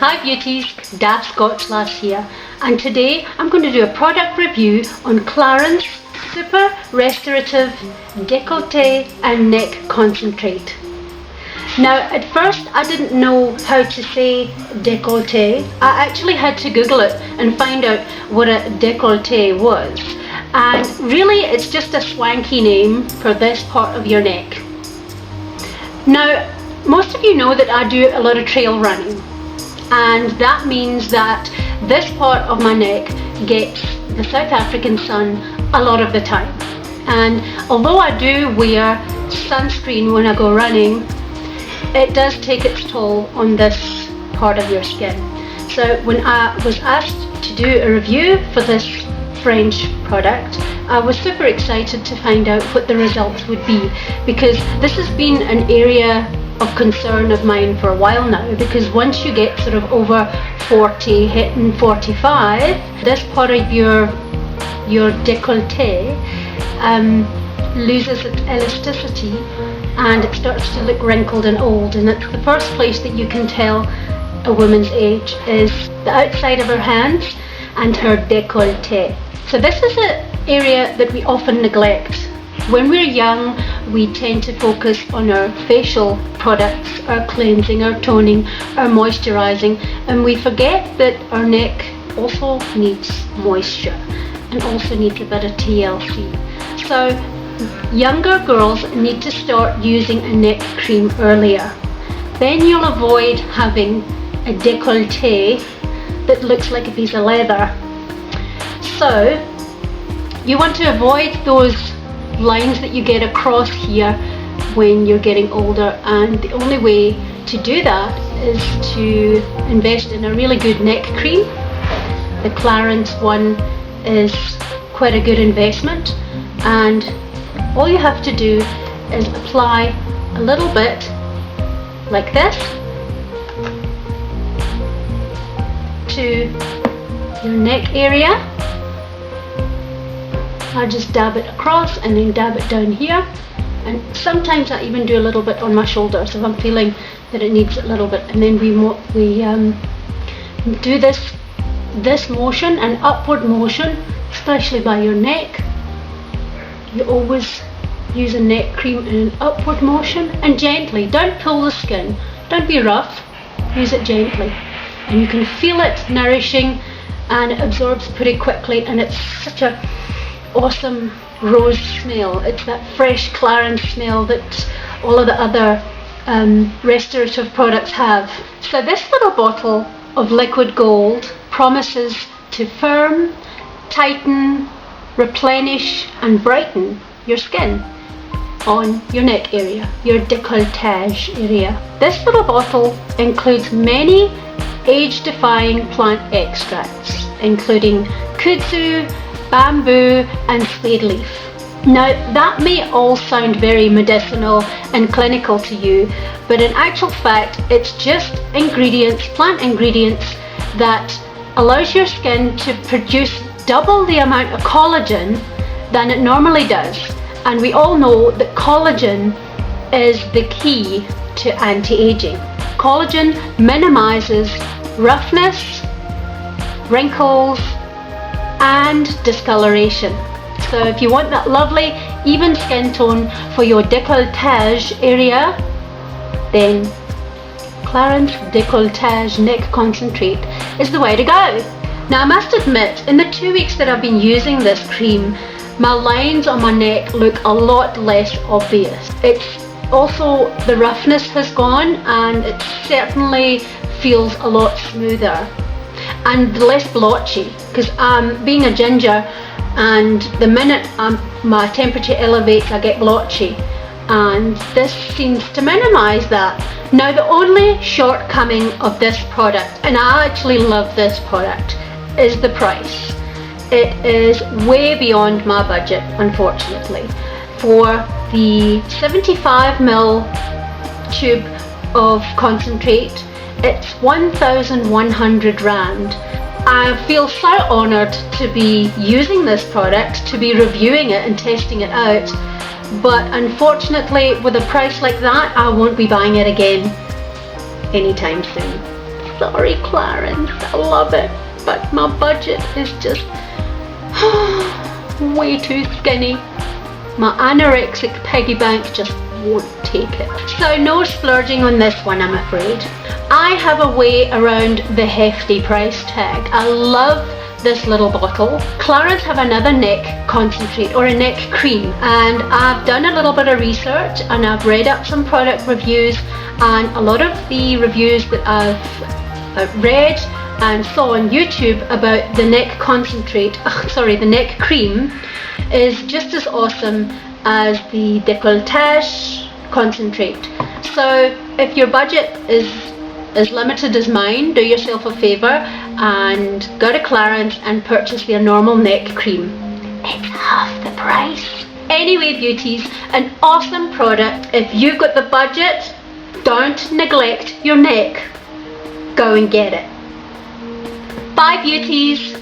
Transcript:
Hi beauties, Dav Scotch here, and today I'm going to do a product review on Clarins Super Restorative Decollete and Neck Concentrate. Now at first I didn't know how to say decollete. I actually had to Google it and find out what a decollete was, and really it's just a swanky name for this part of your neck. Now most of you know that I do a lot of trail running, and that means that this part of my neck gets the South African sun a lot of the time. And although I do wear sunscreen when I go running, it does take its toll on this part of your skin. So when I was asked to do a review for this French product, I was super excited to find out what the results would be, because this has been an area of concern of mine for a while now, because once you get sort of over 40, hitting 45, this part of your décolleté loses its elasticity and it starts to look wrinkled and old, and it's the first place that you can tell a woman's age is the outside of her hands and her décolleté. So this is an area that we often neglect. When we're young, we tend to focus on our facial products, our cleansing, our toning, our moisturizing, and we forget that our neck also needs moisture and also needs a bit of TLC. So younger girls need to start using a neck cream earlier. Then you'll avoid having a décolleté that looks like a piece of leather. So you want to avoid those lines that you get across here when you're getting older, and the only way to do that is to invest in a really good neck cream. The Clarins one is quite a good investment, and all you have to do is apply a little bit like this to your neck area. I just dab it across and then dab it down here, and sometimes I even do a little bit on my shoulders if I'm feeling that it needs a little bit. And then we do this motion, an upward motion, especially by your neck. You always use a neck cream in an upward motion, and gently. Don't pull the skin, don't be rough, use it gently, and you can feel it nourishing, and it absorbs pretty quickly, and it's such a awesome rose smell. It's that fresh Clarins smell that all of the other restorative products have. So this little bottle of liquid gold promises to firm, tighten, replenish and brighten your skin on your neck area, your décolletage area. This little bottle includes many age-defying plant extracts, including kudzu, bamboo and spade leaf. Now that may all sound very medicinal and clinical to you, but in actual fact it's just ingredients, plant ingredients, that allows your skin to produce double the amount of collagen than it normally does. And we all know that collagen is the key to anti-aging. Collagen minimizes roughness, wrinkles and discoloration. So if you want that lovely even skin tone for your décolletage area, then Clarins Decollete Neck Concentrate is the way to go. Now I must admit, in the 2 weeks that I've been using this cream, my lines on my neck look a lot less obvious. It's also, the roughness has gone, and it certainly feels a lot smoother and less blotchy, because being a ginger, and the minute my temperature elevates I get blotchy, and this seems to minimize that. Now the only shortcoming of this product, and I actually love this product, is the price. It is way beyond my budget, unfortunately. For the 75ml tube of concentrate, it's 1,100 Rand. I feel so honoured to be using this product, to be reviewing it and testing it out, but unfortunately with a price like that I won't be buying it again anytime soon. sorry, Clarins. I love it, but my budget is just way too skinny. My anorexic piggy bank just won't take it. So no splurging on this one, I'm afraid. I have a way around the hefty price tag. I love this little bottle. Clarins have another neck concentrate or a neck cream, and I've done a little bit of research and I've read up some product reviews, and a lot of the reviews that I've read and saw on YouTube about the neck concentrate, the neck cream is just as awesome as the Decollete concentrate. So if your budget is as limited as mine, do yourself a favour and go to Clarins and purchase their normal neck cream. It's half the price. Anyway, beauties, an awesome product. If you've got the budget, don't neglect your neck. Go and get it. Bye, beauties.